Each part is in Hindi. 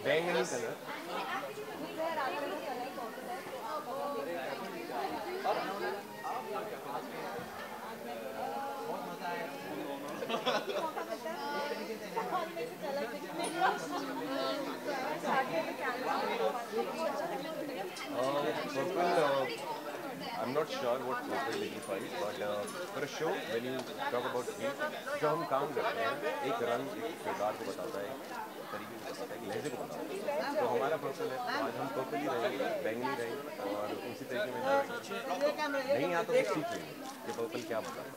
बैंगनी colour. Purple, I'm not sure what purple signifies, but for a show, when you talk about theme, जो हम काम करते हैं, एक रंग एक किरदार को बताता है, एक तरीके को बताता है, एक लहजे को बताता है। तो हमारा पर्पल है, तो आज हम पर्पल ही रहेंगे, बैंगनी रहेंगे और उसी तरीके में नहीं आता तो सीख लेंगे कि पर्पल क्या बताता है।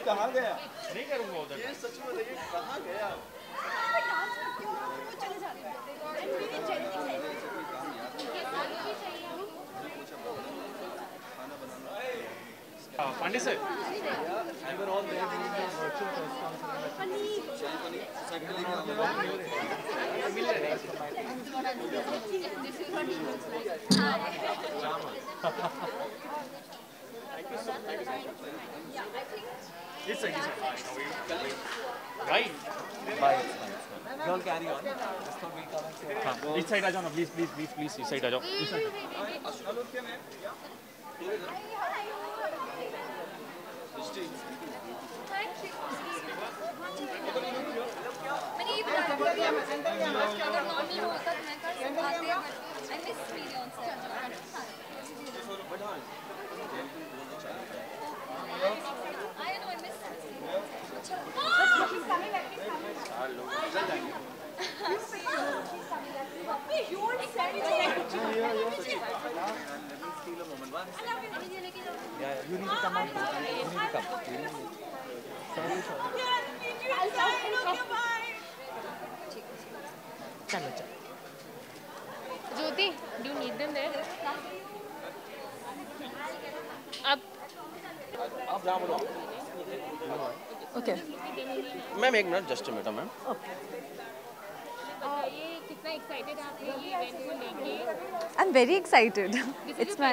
कहाँ गया? नहीं करूँगा उधर। ये सच में देखिए कहाँ गया? Pandey sir, It's like right. Bye. Don't carry on. Just for me coming. This side आ जाओ ना, please. This side आ जाओ. This side. मैंने ये बताया अगर नॉर्मल होता तो मैं कर सकती हूँ। I miss being on set. I know I miss that. She's coming back. You won't send me. Yeah, you need to come out. You need to come. चलो चलो। ज्योति, do you need them there? अब जहाँ बोलो। Okay. मैम एक मिनट, जस्ट मिनट मैम। ये कितना एक्साइटेड आप ये इवेंट को लेके? I'm very excited. It's my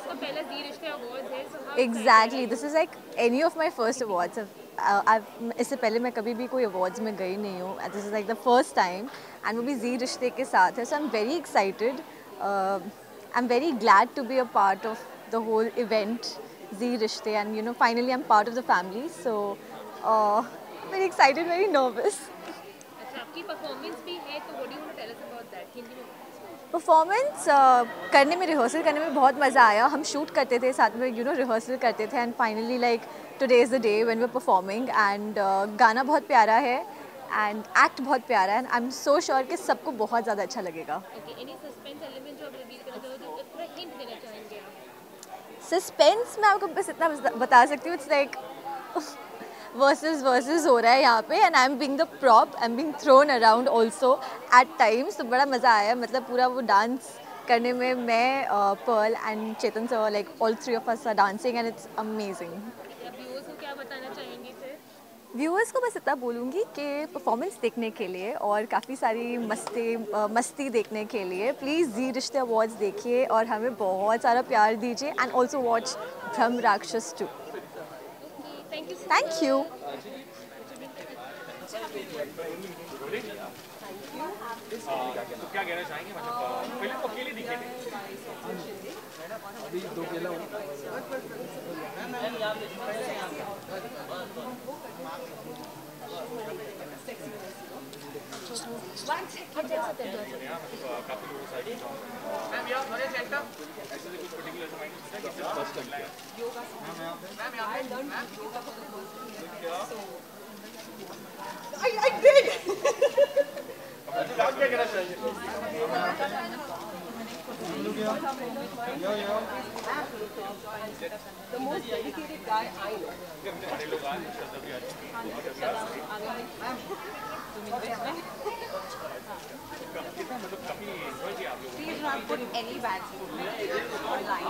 आपका पहला जी रिश्ते अवार्ड्स है, so how exactly. This is like any of my first awards. इससे पहले मैं कभी भी कोई awards में गई नहीं हूँ. This is like the first time, and वो भी जी रिश्ते के साथ है. So I'm very excited. I'm very glad to be a part of the whole event, जी रिश्ते, and you know finally I'm part of the family. So very excited, very nervous. अच्छा, आपकी परफॉर्मेंस भी है, तो what do you want to tell us about that? Hindi में परफॉर्मेंस करने में, रिहर्सल करने में बहुत मज़ा आया. हम शूट करते थे साथ में, रिहर्सल करते थे, and finally like today is the day when we are performing. And गाना बहुत प्यारा है एंड एक्ट बहुत प्यारा है, and I am so sure कि सबको बहुत ज़्यादा अच्छा लगेगा. ओके, एनी सस्पेंस एलिमेंट जो आप रिवील करना चाहो, जो थोड़ा हिंट देना चाहेंगे आप? सस्पेंस मैं आपको बस इतना बता सकती हूँ, इट्स लाइक वर्सेस हो रहा है यहाँ पे, and I am being the prop, I am being throne around also eight times. तो बड़ा मज़ा आया, मतलब पूरा वो डांस करने में. मैं Pearl and Chetan sir, like all three of us are dancing and it's amazing. Viewers को क्या बताना चाहेंगे फिर? व्यूअर्स को बस इतना बोलूँगी कि परफॉर्मेंस देखने के लिए और काफ़ी सारी मस्ती देखने के लिए प्लीज़ जी रिश्ते अवार्ड्स देखिए और हमें बहुत सारा प्यार दीजिए. एंड ऑल्सो वॉच ब्रह्म राक्षस 2. Thank you. तो क्या कहना चाहेंगे, मतलब पहले तो अकेले दिखे थे, अभी दो अकेला हूँ. काफी लोगों से मैम यहाँ हमारे सेंटर ऐसे कुछ पर्टिकुलर माइंड है कि फर्स्ट टाइम योगा मैम यहाँ पे योगा I did. क्या कहना चाहिए? The most dedicated guy I know. Please not put any bad things online.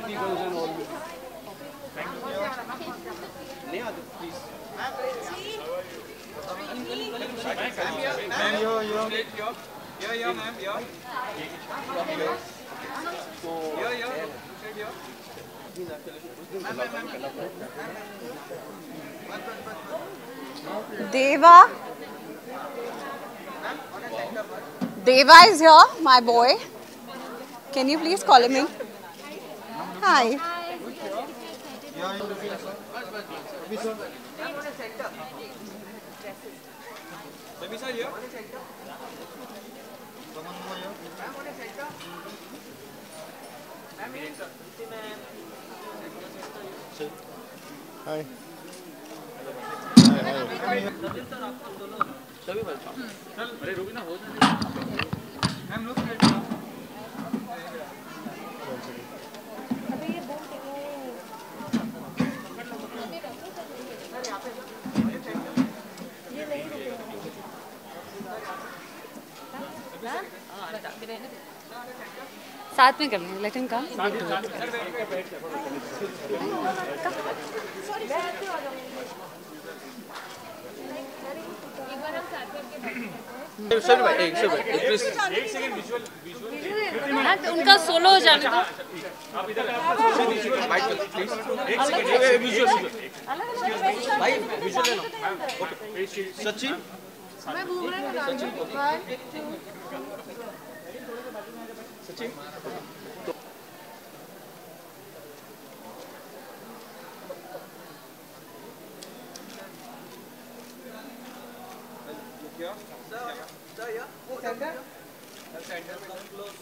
Technicals and all. Ma'am, yo. Yeah, ma'am, yeah. Deva is here, my boy. Can you please call him in? Hi. Hi. साथ में कर लेंगे, लेट हिम कम। उनका सोलो हो जाने दो। सचिन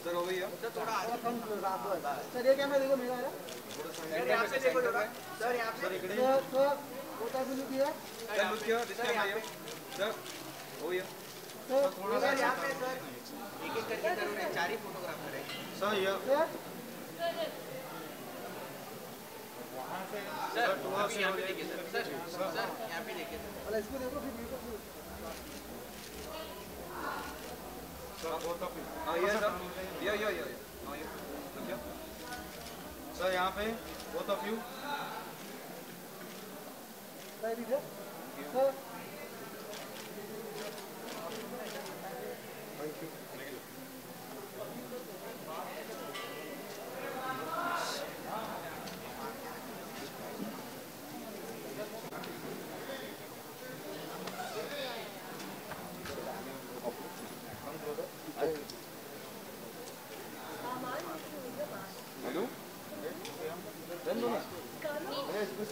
सर हो गई है सर थोड़ा आगे कम क्लोज आप सर ये कैमरा देखो मेरा सर यहां पे देखो जरा सर यहां पे सर फोटो लुक किया सर लुक किया दिस कैमरा ये सर हो गया सर थोड़ा सा यहां पे सर एक एक करके सर उन्हें चार ही फोटोग्राफर है सर ये वहां से सर थोड़ा सा यहां पे देखिए सर यहां पे देखिए सर इसको देखो फिर सर यहाँ पे both of you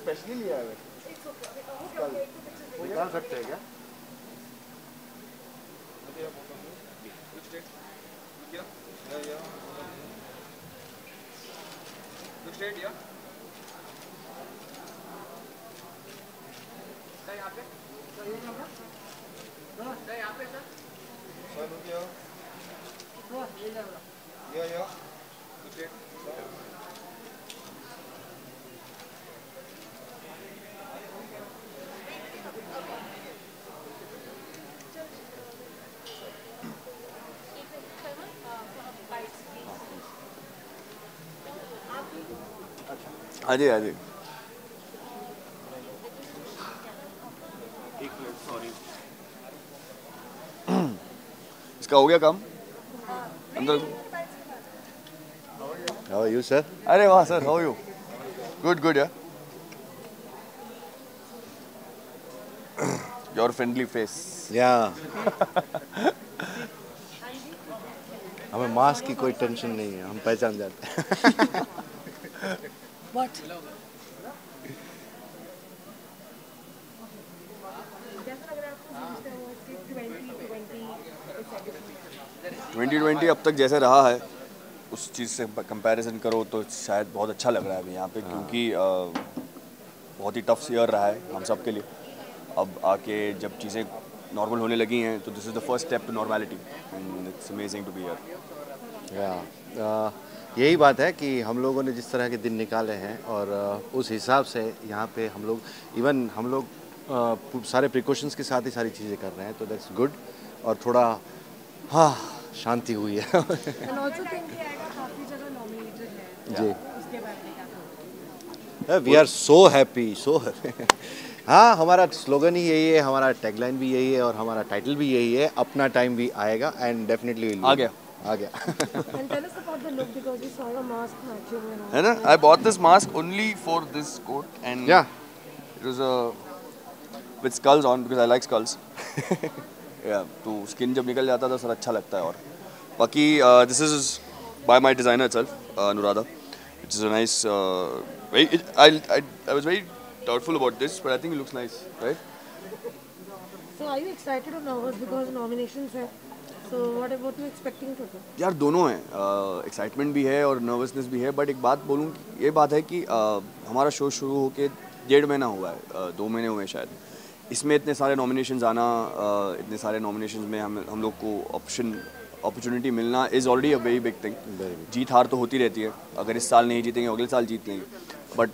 स्पेशली लिया है कल निकाल सकते हैं क्या हाँ जी एक मिनट सॉरी इसका हो गया काम अंदर हाउ आर यू सर अरे वाह sir how are you good यार योर फ्रेंडली फेस या हमें मास्क की कोई टेंशन नहीं है, हम पहचान जाते हैं। What? 2020 अब तक जैसे रहा है उस चीज़ से कंपैरिजन करो तो शायद बहुत अच्छा लग रहा है अभी यहाँ पे क्योंकि बहुत ही टफ ईयर रहा है हम सब के लिए। अब आके जब चीज़ें नॉर्मल होने लगी हैं तो this is the first step to normality and it's amazing to be here. यही बात है कि हम लोगों ने जिस तरह के दिन निकाले हैं और उस हिसाब से यहाँ पे हम लोग सारे प्रिकॉशंस के साथ ही सारी चीज़ें कर रहे हैं, तो दैट्स गुड। और थोड़ा शांति हुई है। जी, we are so happy, so happy. हाँ, हमारा स्लोगन ही यही है, हमारा टैगलाइन भी यही है और हमारा टाइटल भी यही है, अपना टाइम भी आएगा एंड डेफिनेटली आ गया। है ना? I bought this mask only for this coat and yeah, it was with skulls on because I like skulls. Yeah, तो skin जब निकल जाता है तो सर अच्छा लगता है। और बाकी this is by my designer itself, Anuradha, which is a nice. I was very doubtful about this, but I think it looks nice, right? So are you excited or nervous because nominations है? So what you expecting to do? यार दोनों हैं, एक्साइटमेंट भी है और नर्वसनेस भी है। बट एक बात बोलूँ, ये बात है कि हमारा शो शुरू होके 1.5 महीना हुआ है, 2 महीने हुए हैं शायद। इसमें इतने सारे नॉमिनेशंस आना, इतने सारे नॉमिनेशंस में हम लोग को अपॉर्चुनिटी मिलना is already a very big thing. जीत हार तो होती रहती है, अगर इस साल नहीं जीतेंगे अगले साल जीत लेंगे, but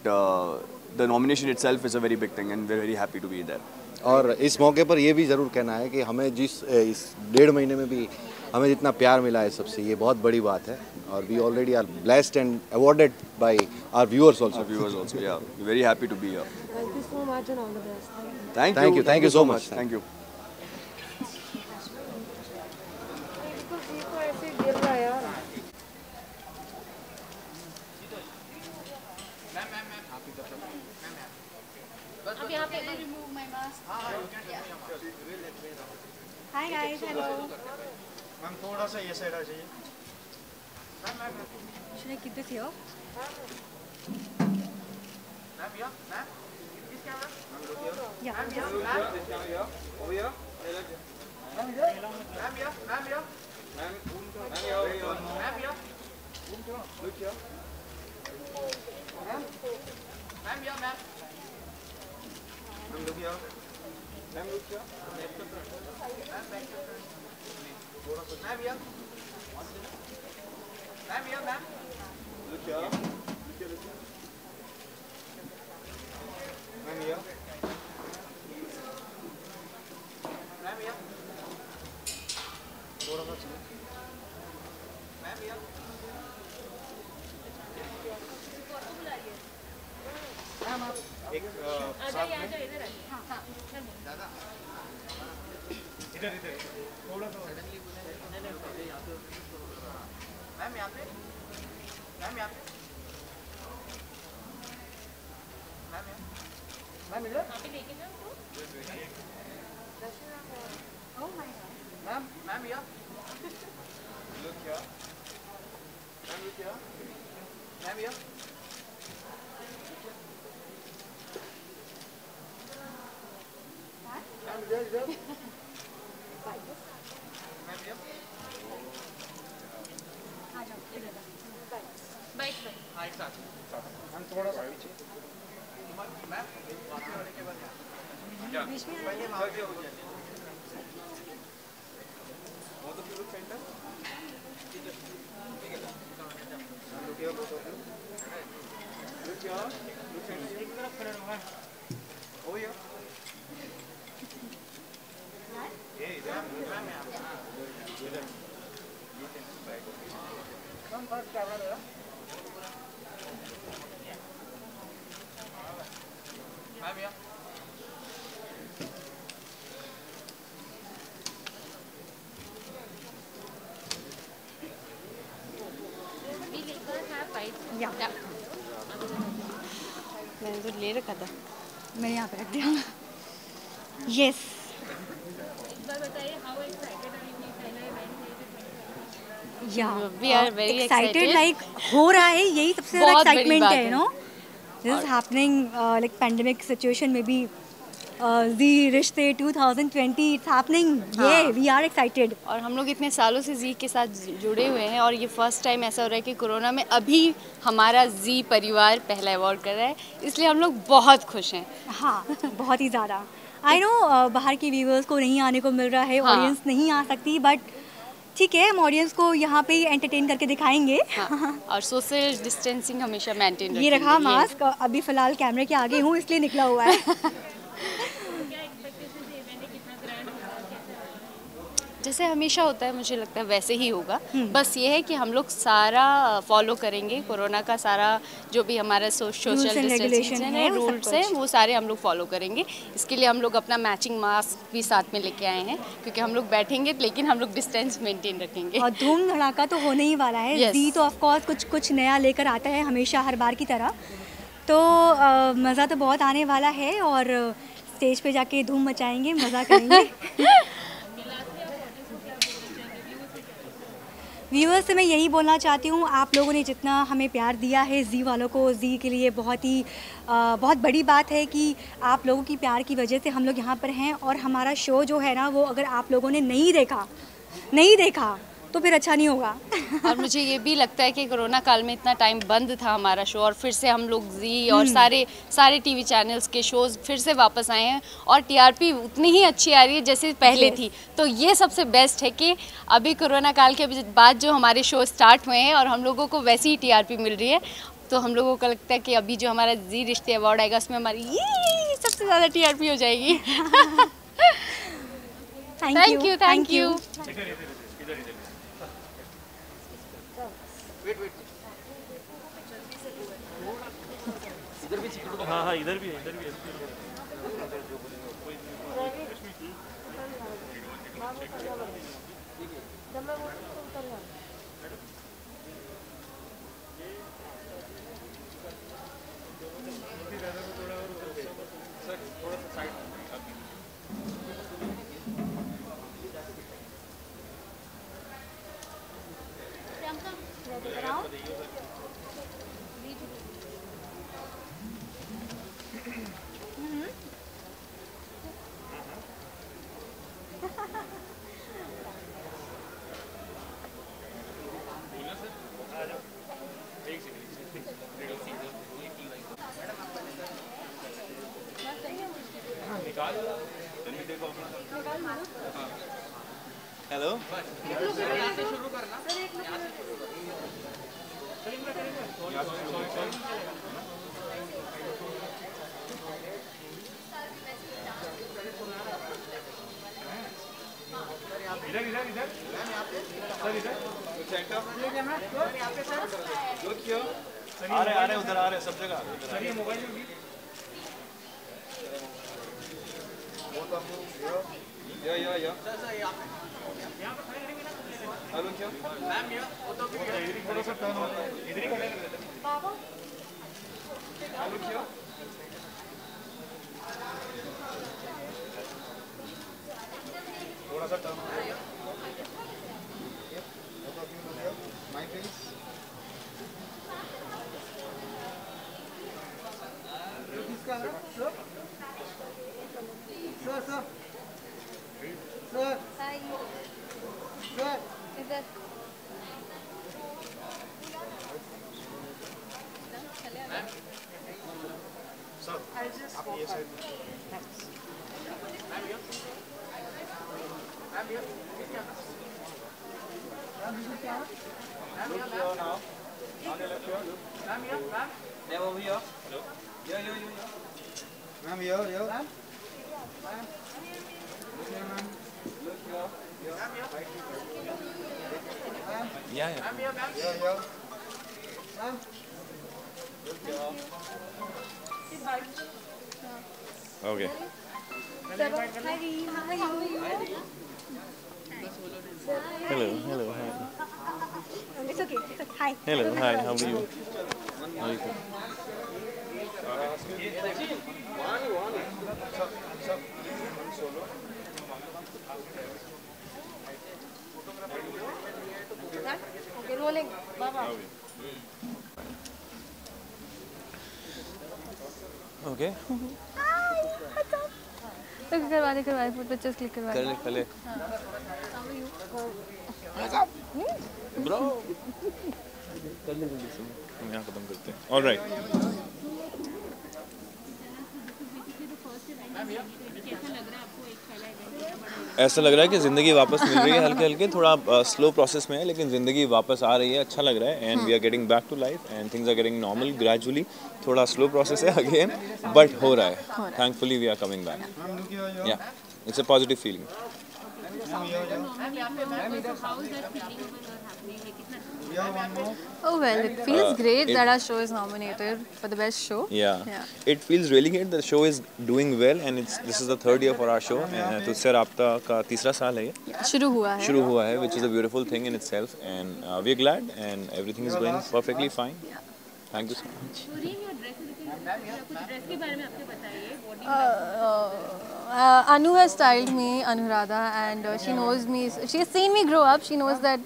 the nomination itself is a very big thing and we are very happy to be there. और इस मौके पर ये भी ज़रूर कहना है कि हमें इस 1.5 महीने में भी हमें जितना प्यार मिला है सबसे, ये बहुत बड़ी बात है। और we already are blessed and awarded by our viewers also. Yeah very happy to be here. Thank you so much and all the best. Thank you so much. Thank you. अब यहाँ पे remove my mask. Hi guys, hello. Ma'am थोड़ा सा ये साइड आ जाइए। Should I keep this here? Ma'am, yeah, ma'am. This camera. Yeah. Ma'am, yeah, ma'am. Over here. Ma'am, yeah. Ma'am, yeah, ma'am, yeah. Ma'am, over here. Ma'am, yeah. Look here. Ma'am, yeah, ma'am. Ma'am, look here. Ma'am, look here. Ma'am, yeah. Ma'am, yeah, ma'am. Look here. Ma'am, here. Ma'am, yeah. थोड़ा सा चलो। Ma'am, yeah. एक साथ में इधर इधर थोड़ा सा। मैम यहाँ पे, मैम यहाँ पे, मैम इधर, मैम मैम यहाँ, Look here. Ma'am, look here. Ma'am यहाँ, Ma'am, इधर मैम यहाँ, हाँ एक साथ, मैम थोड़ा सा पीछे। मैम बाकी वाले के बाद पहले वहाँ पे हो जाए। वो तो फिर centre. Look here, both of you. Look here. Look center. एक तरफ खड़े रहो। Over here. ये इधर। मैम यहाँ। इधर। मैम फर्स्ट कैमरा मेरा। मैम यहाँ, Yeah. मैंने तो ले रखा था, मैंने यहाँ पे रख दिया। Yes. एक बार बताइए how excited are you? पहला event है। Yeah. We are very excited. Like हो रहा है, यही सबसे ज़्यादा बहुत बड़ी excitement बात है, है। you know. This is happening like pandemic situation में भी जी रिश्ते 2020 it's happening. Yeah, we are excited. और हम लोग इतने सालों से जी के साथ जुड़े हुए हैं और ये फर्स्ट टाइम ऐसा हो रहा है कि कोरोना में अभी हमारा जी परिवार पहला अवार्ड कर रहा है, इसलिए हम लोग बहुत खुश हैं। हाँ, बहुत ही ज़्यादा। आई नो बाहर के व्यूवर्स को नहीं आने को मिल रहा है, हाँ। ऑडियंस नहीं आ सकती, बट ठीक है, हम ऑडियंस को यहाँ पे ही एंटरटेन करके दिखाएंगे। हाँ, और सोशल डिस्टेंसिंग हमेशा मेंटेन ये रखा मास्क, अभी फिलहाल कैमरे के आगे हूँ इसलिए निकला हुआ है। जैसे हमेशा होता है मुझे लगता है वैसे ही होगा। बस ये है कि हम लोग सारा फॉलो करेंगे, कोरोना का सारा जो भी हमारा सोशल डिस्टेंसिंग है, रूल्स हैं, वो सारे हम लोग फॉलो करेंगे। इसके लिए हम लोग अपना मैचिंग मास्क भी साथ में लेके आए हैं, क्योंकि हम लोग बैठेंगे लेकिन हम लोग डिस्टेंस मेंटेन रखेंगे। और धूम धड़ाका तो होने ही वाला है। Yes. जी तो ऑफ कोर्स कुछ नया लेकर आता है हमेशा, हर बार की तरह। तो मज़ा तो बहुत आने वाला है और स्टेज पे जाके धूम मचाएंगे, मज़ा करेंगे। व्यूअर्स से मैं यही बोलना चाहती हूँ, आप लोगों ने जितना हमें प्यार दिया है जी वालों को, जी के लिए बहुत बड़ी बात है कि आप लोगों की प्यार की वजह से हम लोग यहाँ पर हैं। और हमारा शो जो है ना, वो अगर आप लोगों ने नहीं देखा तो फिर अच्छा नहीं होगा। और मुझे ये भी लगता है कि कोरोना काल में इतना टाइम बंद था हमारा शो, और फिर से हम लोग जी और सारे टीवी चैनल्स के शोज़ फिर से वापस आए हैं, और टीआरपी उतनी ही अच्छी आ रही है जैसे पहले थी। तो ये सबसे बेस्ट है कि अभी कोरोना काल के बाद जो हमारे शो स्टार्ट हुए हैं और हम लोगों को वैसी ही टीआरपी मिल रही है। तो हम लोगों को लगता है कि अभी जो हमारा जी रिश्ते अवार्ड आएगा उसमें हमारी ये सबसे ज़्यादा टीआरपी हो जाएगी। Thank you. हाँ इधर भी है। हेलो शुरू करना। इधर सर, इधर सेंटर आ रहे उधर आ रहे सब जगह सर। ये मोबाइल में या हेलो क्या मैम, ये थोड़ा सा टर्न हो, इधर ही खड़े रहते बाबा। हेलो क्या थोड़ा सा टर्न माय फेस। किसका है सर? सर हाय सर इधर आप ये side Okay. Hello, hi. It's okay. Hi. Hello, hi, how are you? How are you? Okay, rolling. Baba. Okay. तो करवा दे पिक्चर्स क्लिक करवा दे। कर ले ब्रो कर ले जल्दी से, हम यहाँ खत्म करते हैं। ऑलराइट ऐसा लग रहा है कि ज़िंदगी वापस मिल रही है हल्के हल्के, थोड़ा स्लो प्रोसेस में है लेकिन ज़िंदगी वापस आ रही है, अच्छा लग रहा है and we are getting back to life and things are getting normal gradually. थोड़ा स्लो प्रोसेस है अगेन बट हो रहा है. Thankfully we are coming back. Yeah it's a positive feeling. Oh well, it feels great that our show is nominated for the best show. Yeah. It feels really great. The show is doing well and this is the third year for our show. तुझसे राब्ता का तीसरा साल है ये. शुरू हुआ है. Which is a beautiful thing in itself and we are glad and everything is going perfectly fine. Thank you so much. Anu has styled me, Anuradha, and she knows me. She has seen me grow up. She knows that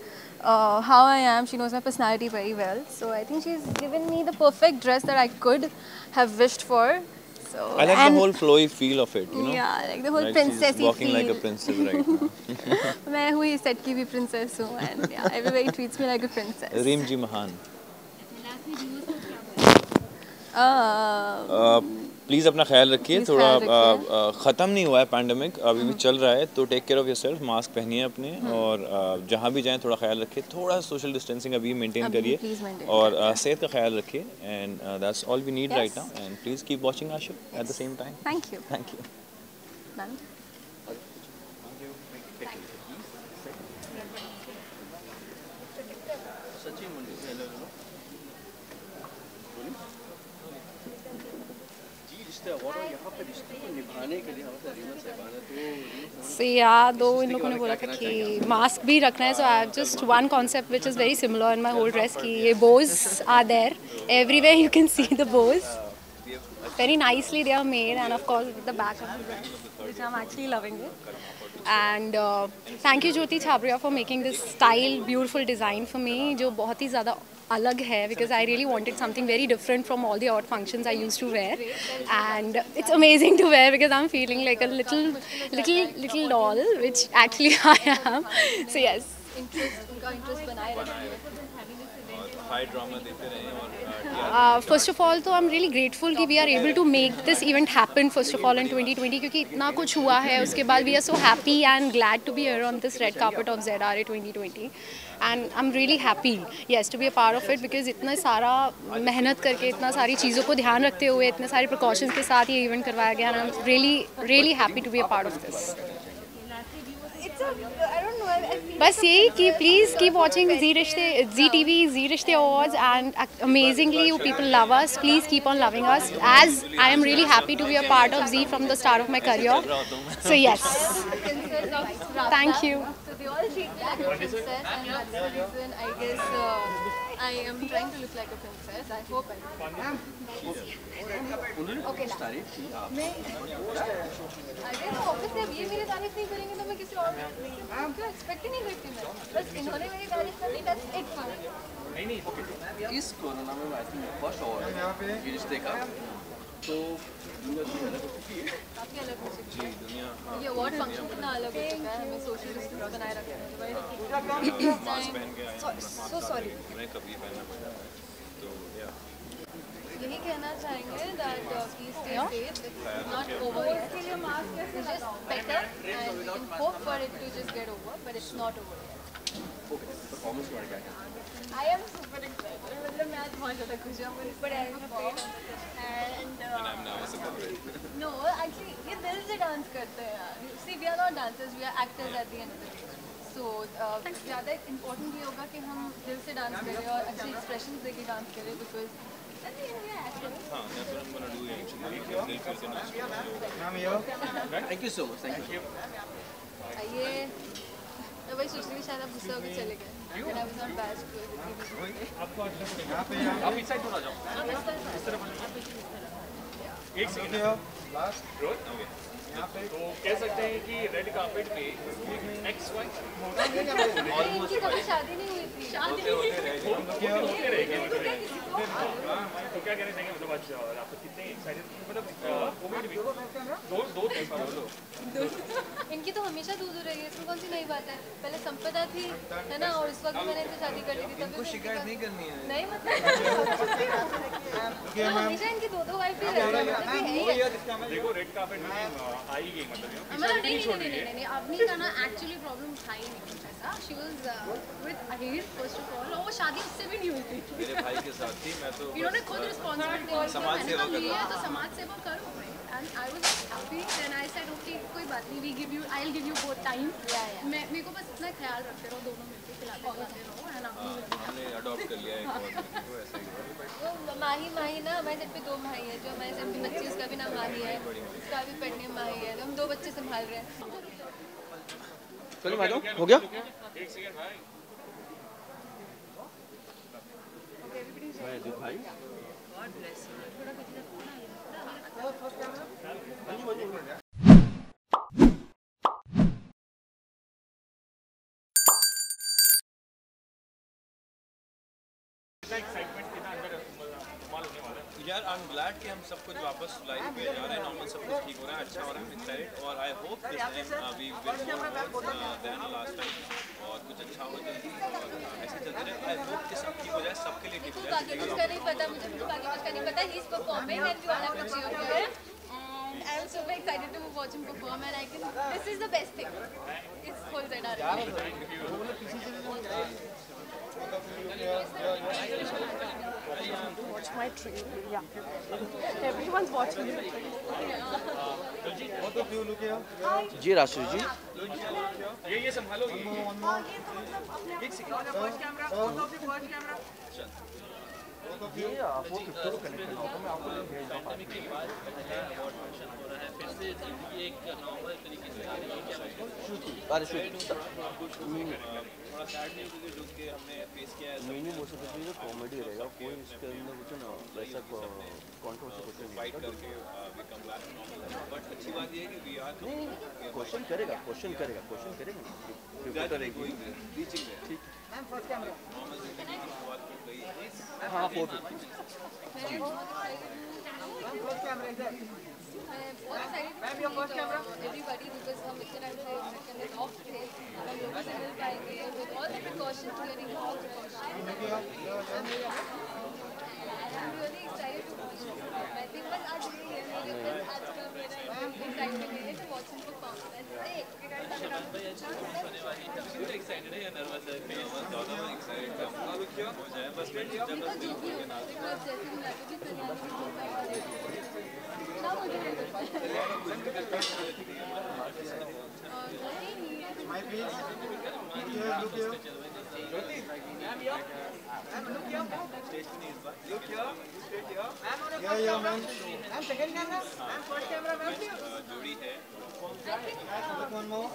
how I am. She knows my personality very well. So I think she's given me the perfect dress that I could have wished for. So I like the whole flowy feel of it, you know. Yeah, like the whole like princessy she's walking feel. like a princess right now. मैं हुई सेट की भी princess हूँ and yeah, everybody treats me like a princess. रीम जी महान. प्लीज़ अपना ख्याल रखिए. थोड़ा ख़त्म नहीं हुआ है पैंडमिक, अभी भी चल रहा है तो take care of yourself. Mask पहनिए अपने और जहाँ भी जाएं थोड़ा ख्याल रखिए. थोड़ा सोशल डिस्टेंसिंग अभी मेंटेन करिए और सेहत का ख्याल रखिए and that's all we need right now and please keep watching our show at the same time. Thank you. Thank you. दो इन लोगों ने बोला था कि मास्क भी रखना है. So I just one concept which is very similar in my whole dress की ये bows are there everywhere. You can see the bows very nicely they are made and of course with the back of the dress which I'm actually loving it. And thank you Jyoti Chhabria for making this style beautiful design for me जो बहुत ही ज़्यादा अलग है because I really wanted something very different from all the odd functions I used to wear and it's amazing to wear because I'm feeling like a little doll which actually I am. So yes. Interest बनाए रखिए. हाई ड्रामा देते रहे और फर्स्ट ऑफ ऑल तो आई एम रियली ग्रेटफुल कि we are able to make this event happen first of all in 2020 क्योंकि इतना कुछ हुआ है. उसके बाद we are so happy and glad to be here on this red carpet of ZRA 2020 and I am really happy yes to be a part of it because इतना सारा मेहनत करके इतना सारी चीज़ों को ध्यान रखते हुए इतने सारे प्रिकॉशंस के साथ ये इवेंट करवाया गया and I am really happy to be a part of this. बस यही कि please keep watching Zee TV, Zee Rishtey awards and amazingly you people love us. Please keep on loving us as I am really happy to be a part of Z from the start of my career. So yes. Thank you. So they all treat me like a princess and that's the reason I guess I am trying to look like a princess. I hope I do. Okay. मैं अगर ऑफिस में ये मेरी तारीफ नहीं करेंगे तो मैं किसी और को एक्सपेक्ट ही नहीं करती. मैं बस इन्होंने मेरी तारीफ कर दी. That's it for me. इस कोरोना में आई थिंक फर्स्ट अवार्ड ये रिश्ते का तो दुनिया की अलग हो चुकी है. काफ़ी अलग हो चुकी है. दुनिया ये अवार्ड फंक्शन कितना अलग हो चुका है. हमें सोशल डिस्टेंस बनाए रखना है. So sorry. मैं कभी पहनना पड़ा तो या यही कहना चाहेंगे that please stay safe. It's not over yet. It's just better and we can hope for it to just get over, but it's not over yet. Okay performance के बारे में क्या I am super excited. मतलब मैं आज बहुत ज़्यादा खुश हूँ. But I perform and I'm nervous about it. no, actually ये दिल से डांस करते हैं यार. See, we are not dancers, we are actors at the end of the day. So ज़्यादा इम्पोर्टेंट ये होगा कि हम दिल से डांस करें और अच्छे एक्सप्रेशंस देके डांस करें because at the end we are actors. हाँ, that's what I'm gonna do actually. दिल से नाच. Thank you so much. Thank you. ये मैं वही सोच रही थी शायद आप गुस्सा होकर चले गए. But I was not bad because आप इस साइड थोड़ा जाओ. इस तरफ. एक सेकंड. Last road. तो कह सकते हैं कि रेड कार्पेट पे XY इनकी कभी शादी नहीं हुई थी. होते रहेंगे. तो क्या कहना चाहेंगे मतलब आज आप कितने एक्साइटेड मतलब कोविड भी दो इनकी तो हमेशा दूर रही है, इसमें कौन सी नई बात है। पहले संपदा थी है ना, और इस वक्त मैंने इनसे शादी कर ली थी, तभी शिकायत नहीं करनी है। नहीं मतलब हमेशा इनकी दो वाइफ ही रहती है। देखो रेड कार्पेट में आएगी मतलब नहीं अब नहीं करना। एक्चुअली प्रॉब्लम था ही नहीं ऐसा। She was with Ahir first of all, और वो शादी उससे भी नहीं हुई थी, मेरे भाई के साथ थी। मैं तो इन्होंने खुद रिस्पांसिबिलिटी समाज सेवा कर रहा तो समाज सेवा करो। And I was happy. Then I said, okay, कोई बात नहीं, we give you, I'll give you both time. मेरे को बस इतना ख्याल रखते रहो, दोनों मिलके खिलाते रहो, है ना। हमने अडॉप्ट कर लिया है एक और को ऐसा ही वो माही ना, हमारे घर पे 2 भाई है। जो हमारे घर पे बच्चे, उसका भी नाम माही है, उसका भी पेट नेम माही है। तो हम 2 बच्चे संभाल रहे हैं। चलो मैडम, हो गया? एक सेकंड भाई। भाई यार आई एम ग्लैड कि हम सब कुछ वापस लाइफ पे जा रहे हैं, नॉर्मल सब कुछ ठीक हो रहा है, अच्छा हो रहा है, एक्साइटेड। और I hope this time we will more than last time, और कुछ अच्छा हो जल्दी और ऐसे चलते रहे। आई होप कि सब ठीक हो जाए, सबके लिए ठीक हो जाए। बाकी कुछ का नहीं पता मुझे, बाकी कुछ का नहीं पता। He is performing and you all have to cheer for him. I am super excited to watch him perform, and I can. This is the best thing. It's whole ZRT. Watch my trailer. Yeah. Everyone's watching the trailer. जी राशि जी, ये संभालो। एक सेकंड। ये आपको कितना कनेक्ट करना होगा, मैं आपको लिंक भेज दूंगा। मीनिंग हो सकता है कॉमेडी रहेगा, कोई इसके अंदर कुछ ना वैसा कॉन्ट्रोवर्सी कुछ फाइट करके we come back normal. But अच्छी बात ये है कि वी आर क्वेश्चन करेगा रिपोर्टर है कोई रीचिंग है। ठीक मैम फर्स्ट कैमरा। हाँ 450। फर्स्ट कैमरा इधर। Ma'am your first camera. Everybody, because हम इतने टाइम से सेकंड ऑफ थे, हम लोगों से मिल पाएंगे with all the precautions, wearing all precautions. I'm really excited to watch him. I think बस आज यही है मेरे पास आज का मेरा excitement है to watch him perform. That's it. Excited है या नर्वस है? ज़्यादा एक्साइटेड हो जाए बस जो भी हो because जैसे भी मैं भी तैयारी ना मुझे My please. Look here. Ma'am here. Ma'am look here. Look here. Straight here. Ma'am on a first camera. Ma'am second camera. Ma'am first camera. Ma'am जोड़ी है। Look one more.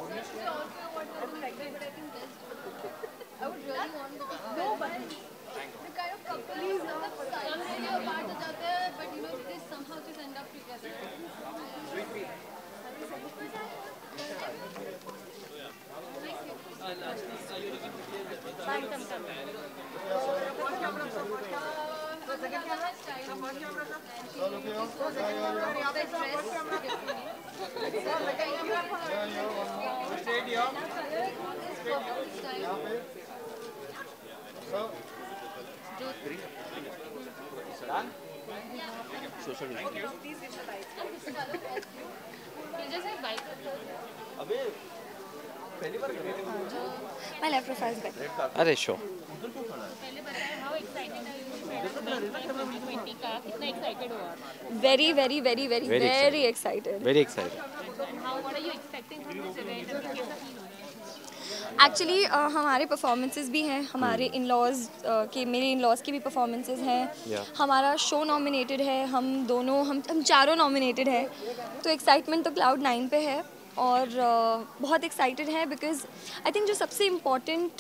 I would really want no, but the kind of couples some really apart हो जाते हैं, but you know they somehow just end up together. Social अबे पहली बार My left profile is better. अरे show Very, very, very, very, very excited. Very excited. Actually हमारे परफॉर्मेंसेस भी हैं, हमारे इन-लॉज के, मेरे इन-लॉज की भी परफॉर्मेंसेस हैं। हमारा शो नॉमिनेटेड है, हम चारों नॉमिनेटेड है, तो एक्साइटमेंट तो क्लाउड 9 पे है। और बहुत एक्साइटेड है बिकॉज आई थिंक जो सबसे इम्पॉर्टेंट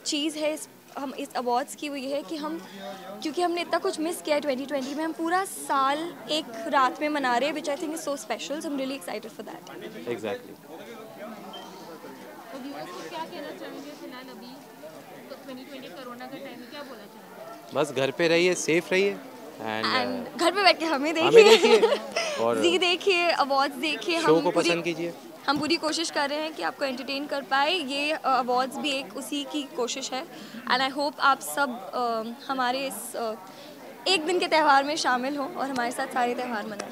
चीज़ है हम इस अवार्ड्स की वो ये है कि हम, क्योंकि हमने इतना कुछ मिस किया है 2020 में, हम पूरा साल एक रात में मना रहे हैं, which I think is so special, so I am really excited for that. Exactly. क्या कहना चाहेंगे फिलहाल अभी तो 2020 कोरोना का टाइम, क्या बोलना चाहेंगे? बस घर पे रहिए, सेफ रहिए एंड घर पे बैठ के हमें देखिए और जी देखिए, अवार्ड्स देखिए, शो को पसंद कीजिए। हम पूरी कोशिश कर रहे हैं कि आपको एंटरटेन कर पाए। ये अवार्ड्स भी एक उसी की कोशिश है एंड आई होप आप सब हमारे इस एक दिन के त्यौहार में शामिल हों और हमारे साथ सारे त्यौहार मनाएं।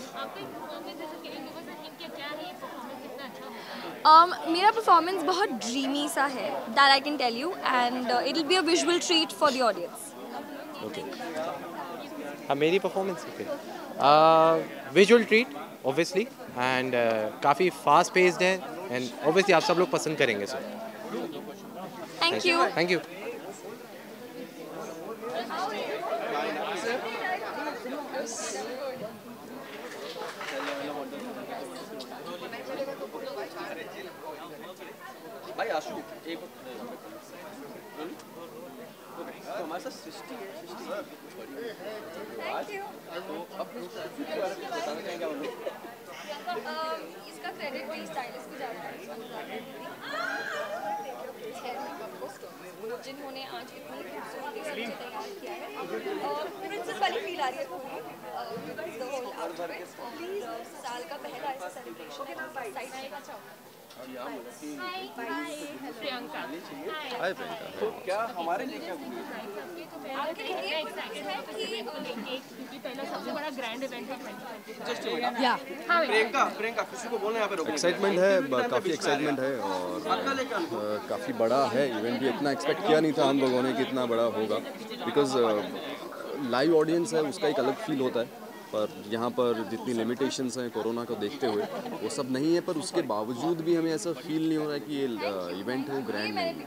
मेरा परफॉर्मेंस बहुत ड्रीमी सा है, that I can tell you, and it will be a visual treat for the audience. Okay, हाँ मेरी performance visual treat obviously and काफ़ी फास्ट पेस्ड है एंड ऑब्वियसली आप सब लोग पसंद करेंगे sir. Thank you. Thank you. भाई आशु एक तो हमारे साथ सृष्टि है, सृष्टि थैंक यू। तो अब बताना चाहेंगे आप लोग? इसका क्रेडिट भी स्टाइलिस्ट को जाता है जिन्होंने आज इतनी खूबसूरती से मुझे तैयार किया है और प्रिंसेस वाली फील आ रही है प्लीज। साल का पहला ऐसा सेलिब्रेशन है। प्रियंका। हाय प्रियंका। तो क्या हमारे लिए क्या आपके लिए एक्साइटेड है क्योंकि पहला सबसे बड़ा ग्रैंड इवेंट है या प्रियंका किसी को बोलना यहाँ पे रोकना। एक्साइटमेंट है, काफ़ी एक्साइटमेंट है और काफ़ी बड़ा है इवेंट भी। इतना एक्सपेक्ट किया नहीं था हम लोगों ने कि इतना बड़ा होगा, बिकॉज लाइव ऑडियंस है उसका एक अलग फील होता है, पर यहाँ पर जितनी लिमिटेशंस हैं कोरोना को देखते हुए वो सब नहीं है, पर उसके बावजूद भी हमें ऐसा फील नहीं हो रहा है कि ये इवेंट है वो ग्रैंड नहीं है।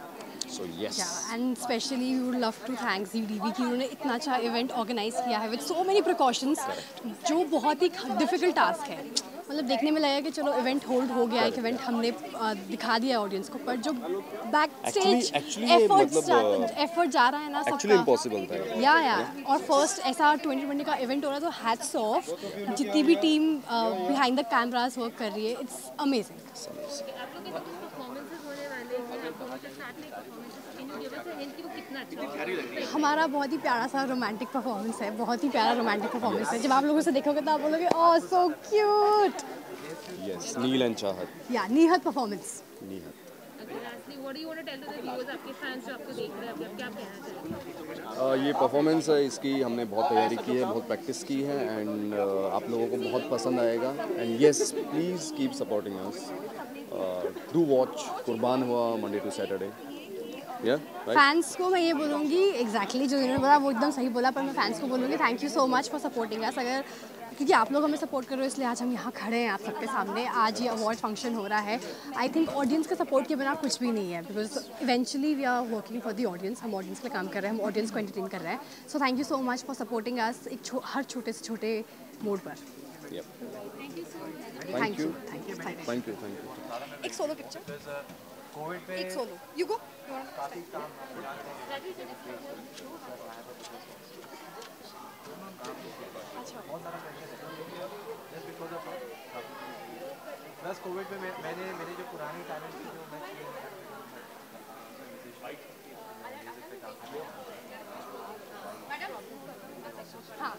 So yes, and specially we would love to thank Zee TV कि उन्होंने इतना अच्छा इवेंट ऑर्गेनाइज किया है विद सो मेनी प्रिकॉशंस, जो बहुत ही डिफिकल्ट टास्क है। मतलब देखने में लगेगा कि चलो इवेंट होल्ड हो गया, एक इवेंट हमने दिखा दिया ऑडियंस को, पर जो बैक स्टेज एफर्ट जा रहा है ना सबका, इम्पॉसिबल था या और फर्स्ट ऐसा 2020 का इवेंट हो रहा है, तो हैट्स ऑफ जितनी भी team behind the cameras work कर रही है, इट्स अमेजिंग। हमारा बहुत ही प्यारा सा रोमांटिक परफॉर्मेंस है, बहुत ही प्यारा रोमांटिक परफॉर्मेंस है। जब आप लोगों से देखोगे तो आप बोलोगे oh so cute. Yes, Neel and Chahat, या निहत परफॉर्मेंस। निहत। ये परफॉर्मेंस है इसकी, हमने बहुत तैयारी की है, बहुत प्रैक्टिस की है एंड आप लोगों को बहुत पसंद आएगा and yes please keep supporting us. Do watch कुर्बान हुआ मंडे टू सैटरडे। फैंस को मैं ये बोलूँगी एग्जैक्टली जो इन्होंने बोला वो एकदम सही बोला, पर मैं फैंस को बोलूँगी thank you so much for supporting अस। अगर क्योंकि आप लोग हमें सपोर्ट कर रहे हो इसलिए आज हम यहाँ खड़े हैं आप सबके सामने, आज ये अवार्ड फंक्शन हो रहा है। आई थिंक ऑडियंस के सपोर्ट के बिना कुछ भी नहीं है, because eventually we are working for the audience. हम ऑडियंस के लिए काम कर रहे हैं, हम ऑडियंस को एंटरटेन कर रहे हैं। So thank you so much for supporting us हर छोटे से छोटे मोड पर। Thank you, thank you. एक सोलो पिक्चर, एक सोलो, यू गो। बस कोविड में मैंने मेरे जो पुरानी टैलेंट थी जो मैं हाँ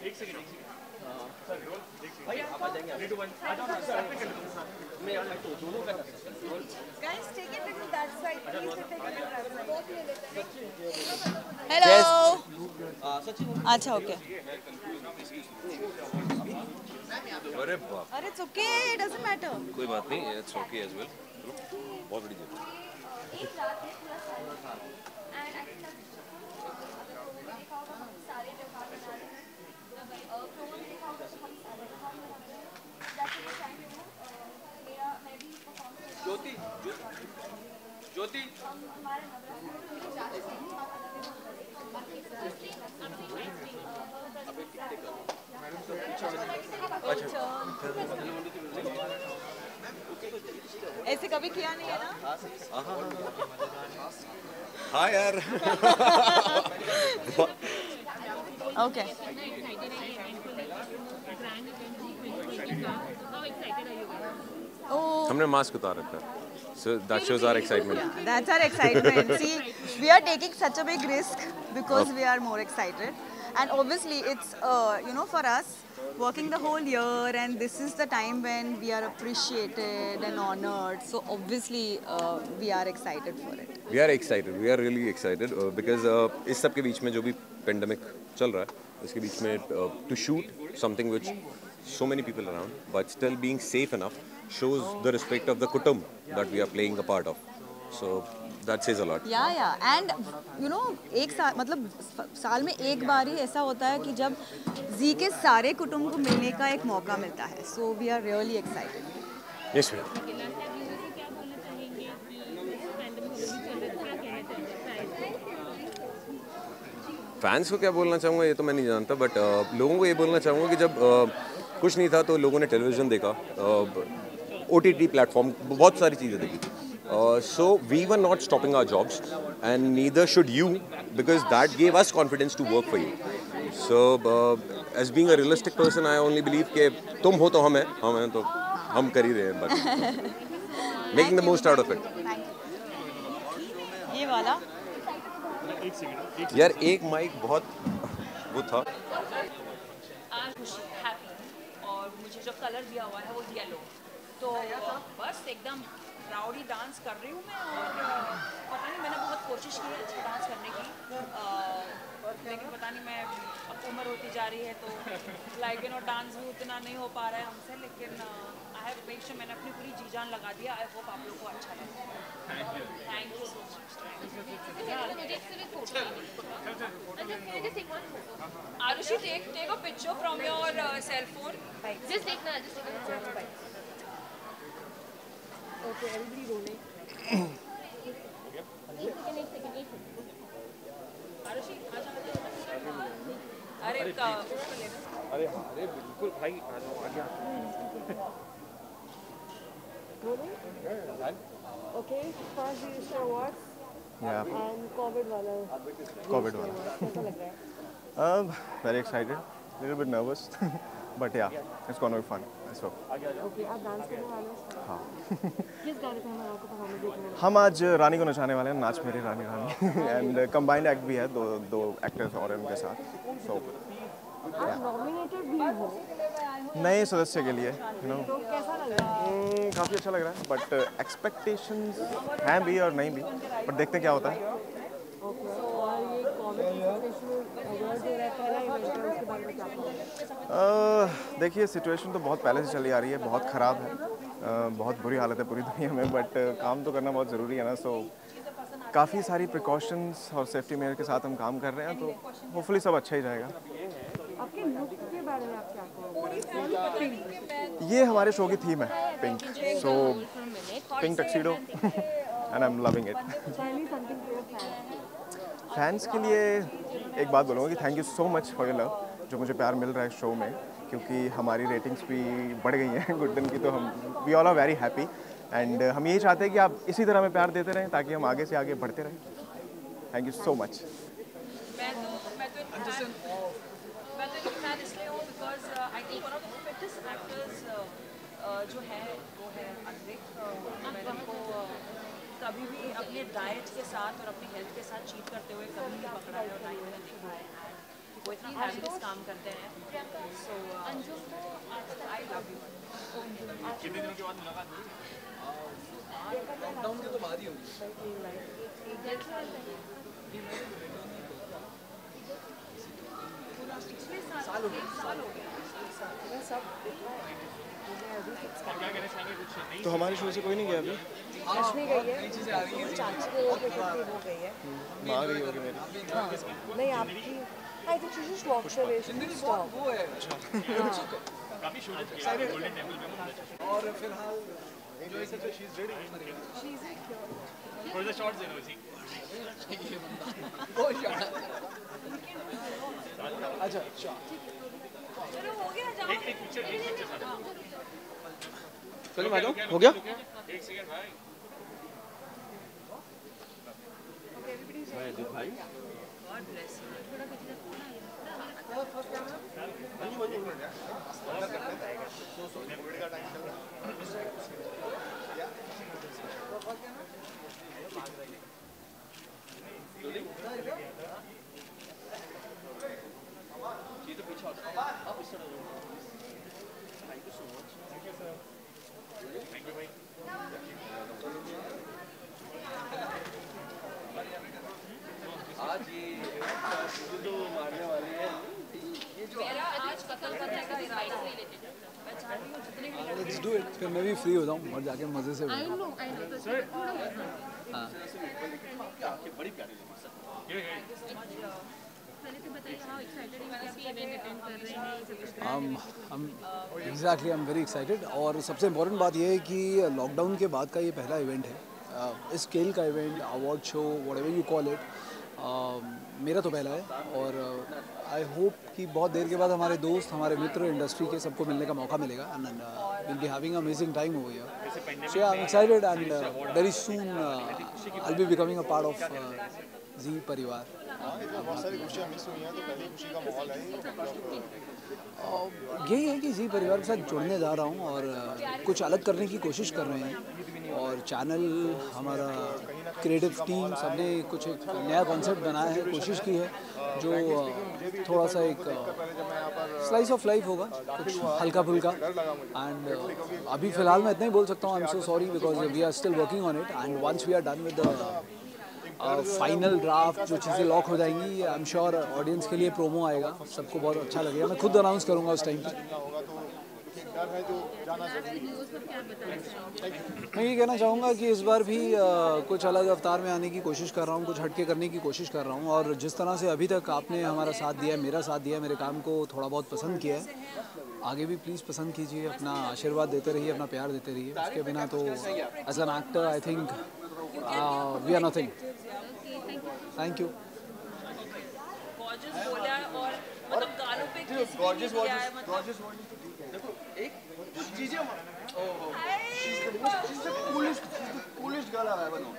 एक सेकंड भाई आप आ जाएंगे मैं यार तो दोनों का guys take it to that side please take it both ले लेते हैं। हेलो सचिन। अच्छा ओके। अरे बाप, अरे it's okay, it doesn't matter. कोई बात नहीं, इट्स ओके एज वेल। बहुत बड़ी जगह। एक रात में पूरा साल था एंड आई थिंक देखा होगा हम सारे त्योहार मना रहे हैं, प्रोमो देखा होगा तो हम सारे त्योहार मना रहे हैं। दैट्स द टाइम मेरा मैं भी परफॉर्म कर ज्योति ज्योति हमारे नवरात्र जाते हैं ऐसे कभी किया नहीं है ना? हाँ यार। ओके। हमने मास्क उतार रखा है, so that shows our excitement. That's our excitement. See, we are taking such a big risk because we are more excited. And obviously it's you know, for us working the whole year, and this is the time when we are appreciated and honored, so obviously we are excited for it. We are excited. We are really excited because इस सब के बीच में जो भी पेंडेमिक चल रहा है, इसके बीच में to shoot something which so many people around, but still being safe enough shows the respect of the kutum that we are playing a part of. So that says a lot. Yeah. And you know, एक साल मतलब साल में एक बार ही ऐसा होता है कि जब जी के सारे कुटुंब को मिलने का एक मौका मिलता है. So we are really excited. Yes, ma'am. Fans को क्या बोलना चाहूँगा ये तो मैं नहीं जानता, बट लोगों को ये बोलना चाहूँगा कि जब कुछ नहीं था तो लोगों ने टेलीविज़न देखा, OTT प्लेटफॉर्म, बहुत सारी चीज़ें देखी. So we were not stopping our jobs, and neither should you, because that gave us confidence to work for you. So as being a realistic person, I only believe कि तुम हो तो हम हैं तो हम कर ही रहे हैं, but making the most out of it. ये वाला यार एक माइक बहुत वो था. खुशी, हैप्पी, और मुझे जो कलर दिया हुआ है वो येलो, तो बस एकदम राउडी डांस कर रही हूँ मैं. और पता नहीं, मैंने बहुत कोशिश की है अच्छा डांस करने की, लेकिन पता नहीं, मैं अब उम्र होती जा रही है तो लाइक यू नो डांस भी उतना नहीं हो पा रहा है हमसे, लेकिन आई हैव मेक श्योर मैंने अपनी पूरी जी जान लगा दिया. आई होप आप लोग को अच्छा लगे. Thank you so much. Arushi, take a picture from your cell phone. Just take na. Okay, everybody rolling. एक second. Arushi, अरे बिल्कुल भाई, आ जाओ आगे. Okay, first Minister Awards. Yeah. And COVID वाला. कैसा लग रहा है? Very excited, little bit nervous, but yeah, it's gonna be fun. Let's hope. Okay, आप डांस करने वाले हो? हाँ. किस गाने पे हम आपको परफॉर्मेंस देखने वाले हैं? हम आज रानी को नचाने वाले हैं, नाच मेरी रानी रानी, एंड कंबाइंड एक्ट भी है, दो एक्टर्स और उनके साथ. So आप नॉमिनेटेड भी हो नए सदस्य के लिए, यू नो, तो कैसा लग रहा है? काफ़ी अच्छा लग रहा है, बट एक्सपेक्टेशंस हैं भी और नहीं भी, बट देखते हैं क्या होता है. और ये कोविड सिचुएशन अवार्ड हो रहा है, पहला इवेंट है, उसके बारे में क्या कहोगे? देखिए, सिचुएशन तो बहुत पहले से चली आ रही है, बहुत ख़राब है, बहुत बुरी हालत है पूरी दुनिया में, बट काम तो करना बहुत ज़रूरी है ना. सो काफ़ी सारी प्रिकॉशंस और सेफ्टी मेजर के साथ हम काम कर रहे हैं, तो होपफुली सब अच्छा ही जाएगा. आपके लुक के बारे में आप क्या कहोगे? ये हमारे शो की थीम है, pink. So pink tuxedo and I am loving it. Fans के लिए एक बात बोलूँगा कि thank you so much for your love, जो मुझे प्यार मिल रहा है शो में, क्योंकि हमारी रेटिंग्स भी बढ़ गई हैं गुड्डन की, तो हम we all are very happy, and हम यही चाहते हैं कि आप इसी तरह में प्यार देते रहें ताकि हम आगे से आगे बढ़ते रहें. Thank you so much. जो है वो है अद्विक. मैंने उनको कभी भी अपने डाइट के साथ और अपनी हेल्थ के साथ चीट करते हुए कभी नहीं पकड़ा है, और ना ही मैंने देखा है. वो इतना फैमिलीज काम करते हैं. सो आई लव यू. कितने दिनों के बाद मुलाकात हुई? लॉकडाउन के तो बाद ही होगी. साल हो गया. तो हमारे शो से कोई नहीं गया अभी? रश्मि गई है, चाची को वो गई है. माँ गई होगी मेरी. नहीं, आपकी I think she just walks away. वो है. काफी शूट किया गोल्डन टेंपल में. और फिलहाल एंजॉय करते. She is ready. थोड़ा सा शॉट्स देना उसी. वो शॉट. अच्छा चलो हो गया, जाओ. एक पिक्चर चलो मैं जाऊँ, हो गया? एक सेकंड भाई. भाई गॉड ब्लेस यू. आज ये जो मारने वाले हैं मेरा आज कत्ल करने का इरादा नहीं लेते मैं चाहती हूँ जितने भी लेट्स डू इट, फिर मैं भी फ्री हो जाऊँ और जाके मजे से I know, sir. हाँ बड़ी प्यारी लगी सर। पहले तो बताइए how excited हैं कि आप event attend कर रहे हैं, सब कुछ कर रहे हैं। Exactly I am very excited. और सबसे इम्पोर्टेंट बात यह है कि लॉकडाउन के बाद का ये पहला इवेंट है, इस स्केल का event, award show, whatever you call it, मेरा तो पहला है। और आई होप कि बहुत देर के बाद हमारे दोस्त, हमारे मित्र इंडस्ट्री के सबको मिलने का मौका मिलेगा and will be having amazing time over here. So I am excited and very soon I will be becoming a part of Zee परिवार। बहुत सारी खुशियाँ मिस हुई हैं, तो पहली खुशी का माहौल है। यही है कि जी परिवार के साथ जुड़ने जा रहा हूँ और कुछ अलग करने की कोशिश कर रहे हैं। और चैनल, हमारा क्रिएटिव टीम, सबने कुछ एक नया कॉन्सेप्ट बनाया है, कोशिश की है जो थोड़ा सा एक स्लाइस ऑफ लाइफ होगा, कुछ हल्का फुल्का। एंड अभी फ़िलहाल मैं इतना ही बोल सकता हूँ, I am so sorry because we are still working on it and once we are done with the final draft, जो चीज़ें लॉक हो जाएंगी, आई एम श्योर ऑडियंस के लिए प्रोमो आएगा, सबको बहुत अच्छा लगेगा। मैं खुद अनाउंस करूँगा उस टाइम पर। मैं ये कहना चाहूँगा कि इस बार भी कुछ अलग अवतार में आने की कोशिश कर रहा हूँ, कुछ हटके करने की कोशिश कर रहा हूँ। और जिस तरह से अभी तक आपने हमारा साथ दिया है, मेरा साथ दिया है, मेरे काम को थोड़ा बहुत पसंद किया है, आगे भी प्लीज़ पसंद कीजिए, अपना आशीर्वाद देते रहिए, अपना प्यार देते रहिए। उसके बिना तो as an actor I think we are nothing. Thank you. Gorgeous बोला और मतलब गालों पे किस गॉर्जियस देखो एक चीजें ओह she is the coolest girl I ever known.